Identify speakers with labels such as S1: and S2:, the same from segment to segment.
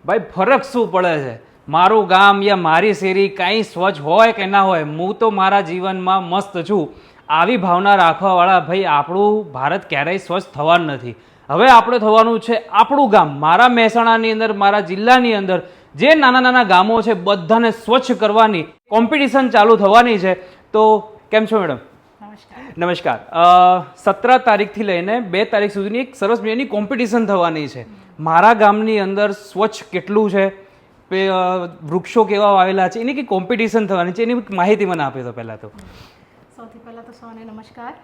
S1: ભાઈ ફરક શું પડે છે? મારું ગામ યા મારી શેરી કાંઈ સ્વચ્છ હોય કે ના હોય, હું તો મારા જીવનમાં મસ્ત છું. આવી ભાવના રાખવાવાળા ભાઈ આપણું ભારત ક્યારેય સ્વચ્છ થવાનું નથી. હવે આપણે થવાનું છે આપણું ગામ. મારા મહેસાણાની અંદર, મારા જિલ્લાની અંદર જે નાના નાના ગામો છે બધાને સ્વચ્છ કરવાની કોમ્પિટિશન ચાલુ થવાની છે. તો કેમ છો મેડમ? નમસ્કાર. 17 તારીખથી લઈને 2 તારીખ સુધીની એક સરસ મજાની કોમ્પિટિશન થવાની છે. મારા ગામની અંદર સ્વચ્છ કેટલું છે, વૃક્ષો કેવા વાવેલા છે, એની કંઈ કોમ્પિટિશન થવાની છે, એની માહિતી મને આપે તો પહેલાં તો.
S2: સૌથી પહેલાં તો સૌને નમસ્કાર.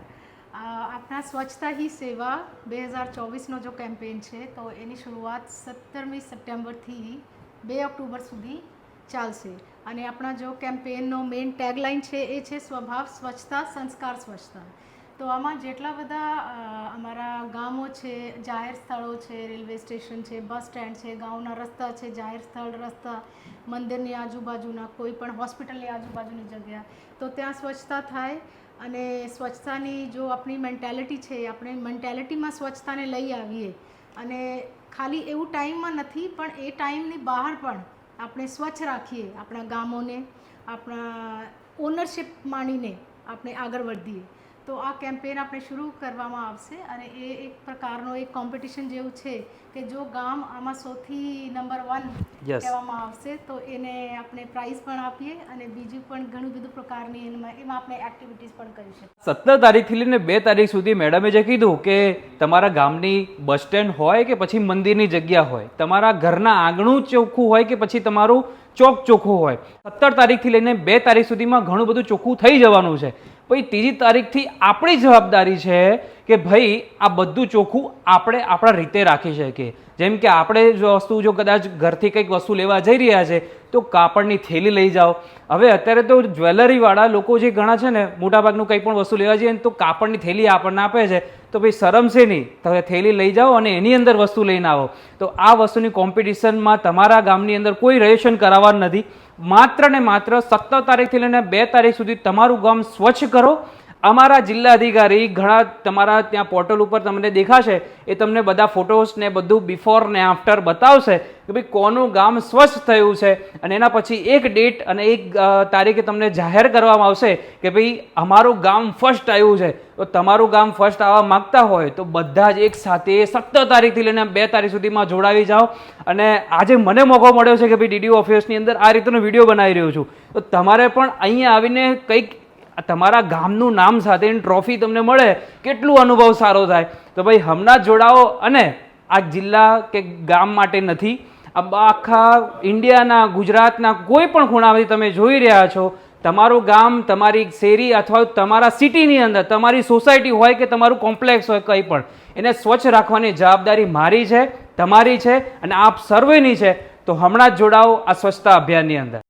S2: આપણા સ્વચ્છતા હી સેવા 2024નો જો કેમ્પેન છે તો એની શરૂઆત 17મી સપ્ટેમ્બરથી 2 ઓક્ટોબર સુધી ચાલશે. અને આપણા જો કેમ્પેનનો મેઇન ટેગલાઇન છે એ છે સ્વભાવ સ્વચ્છતા, સંસ્કાર સ્વચ્છતા. તો આમાં જેટલા બધા અમારા ગામો છે, જાહેર સ્થળો છે, રેલવે સ્ટેશન છે, બસ સ્ટેન્ડ છે, ગામના રસ્તા છે, જાહેર સ્થળ રસ્તા, મંદિરની આજુબાજુના, કોઈ પણ હોસ્પિટલની આજુબાજુની જગ્યા, તો ત્યાં સ્વચ્છતા થાય. અને સ્વચ્છતાની જો આપણી મેન્ટાલિટી છે, આપણે મેન્ટાલિટીમાં સ્વચ્છતાને લઈ આવીએ. અને ખાલી એવું ટાઈમમાં નથી, પણ એ ટાઈમની બહાર પણ આપણે સ્વચ્છ રાખીએ આપણા ગામોને, આપણા ઓનરશિપ માનીને આપણે આગળ વધીએ. તો આ કેમ્પેન આપણે શરૂ કરવામાં આવશે. અને એ એક પ્રકારનો એક કોમ્પિટિશન જેવું છે કે જો ગામ આમાં સૌથી નંબર 1 કહેવામાં આવશે તો એને આપણે પ્રાઇઝ પણ આપીએ. અને બીજું પણ ઘણું બધું પ્રકારની એમાં આપણે એક્ટિવિટીઝ પણ કરી શકીએ.
S1: 17 તારીખથી લઈને 2 તારીખ સુધી મેડમે જે કીધું કે તમારા ગામની બસ સ્ટેન્ડ હોય કે પછી મંદિરની જગ્યા હોય, તમારા ઘરના આંગણું ચોખ્ખું હોય કે પછી તમારું ચોક ચોખ્ખું હોય, 17 તારીખથી લઈને 2 તારીખ સુધીમાં ઘણું બધું ચોખ્ખું થઈ જવાનું છે. પછી 3જી તારીખથી આપણી જવાબદારી છે કે ભાઈ આ બધું ચોખ્ખું આપણે આપણા રીતે રાખી શકીએ. જેમ કે આપણે વસ્તુ જો કદાચ ઘરથી કંઈક વસ્તુ લેવા જઈ રહ્યા છે તો કાપડની થેલી લઈ જાઓ. હવે અત્યારે તો જ્વેલરીવાળા લોકો જે ઘણા છે ને, મોટાભાગનું કંઈ પણ વસ્તુ લેવા જઈએ તો કાપડની થેલી આપણને આપે છે. તો ભાઈ શરમ છે નહીં, તમે થેલી લઈ જાઓ અને એની અંદર વસ્તુ લઈને આવો. તો આ વસ્તુની કોમ્પિટિશનમાં તમારા ગામની અંદર કોઈ રજીસ્ટ્રેશન કરાવવાનું નથી. માત્ર ને માત્ર 17 તારીખથી લઈને 2 તારીખ સુધી તમારું ગામ સ્વચ્છ કરો. અમારા જિલ્લા અધિકારી ઘણા તમારા ત્યાં પોર્ટલ ઉપર તમને દેખાશે, એ તમને બધા ફોટોસ ને બધું બિફોર ને આફ્ટર બતાવશે કે ભાઈ કોનું ગામ સ્વચ્છ થયું છે. અને એના પછી એક ડેટ અને એક તારીખે તમને જાહેર કરવામાં આવશે કે ભાઈ અમારું ગામ ફર્સ્ટ આવ્યું છે. તો તમારું ગામ ફર્સ્ટ આવવા માગતા હોય તો બધા જ એક સાથે 17 તારીખથી લઈને 2 તારીખ સુધીમાં જોડાવી જાઓ. અને આજે મને મોકો મળ્યો છે કે ભાઈ ડીડીઓ ઓફિસની અંદર આ રીતનો વિડીયો બનાવી રહ્યો છું, તો તમારે પણ અહીંયા આવીને કંઈક તમારા ગામનું નામ સાથેની ટ્રોફી તમને મળે, કેટલું અનુભવ સારો થાય. તો ભાઈ હમણાં જ જોડાઓ. અને આ જિલ્લા કે ગામ માટે નથી, આખા ઇન્ડિયાના, ગુજરાતના કોઈ પણ ખૂણામાંથી તમે જોઈ રહ્યા છો, તમારું ગામ, તમારી શેરી અથવા તમારા સિટીની અંદર, તમારી સોસાયટી હોય કે તમારું કોમ્પ્લેક્સ હોય, કંઈ પણ એને સ્વચ્છ રાખવાની જવાબદારી મારી છે, તમારી છે અને આપ સર્વેની છે. તો હમણાં જ જોડાઓ આ સ્વચ્છતા અભિયાનની અંદર.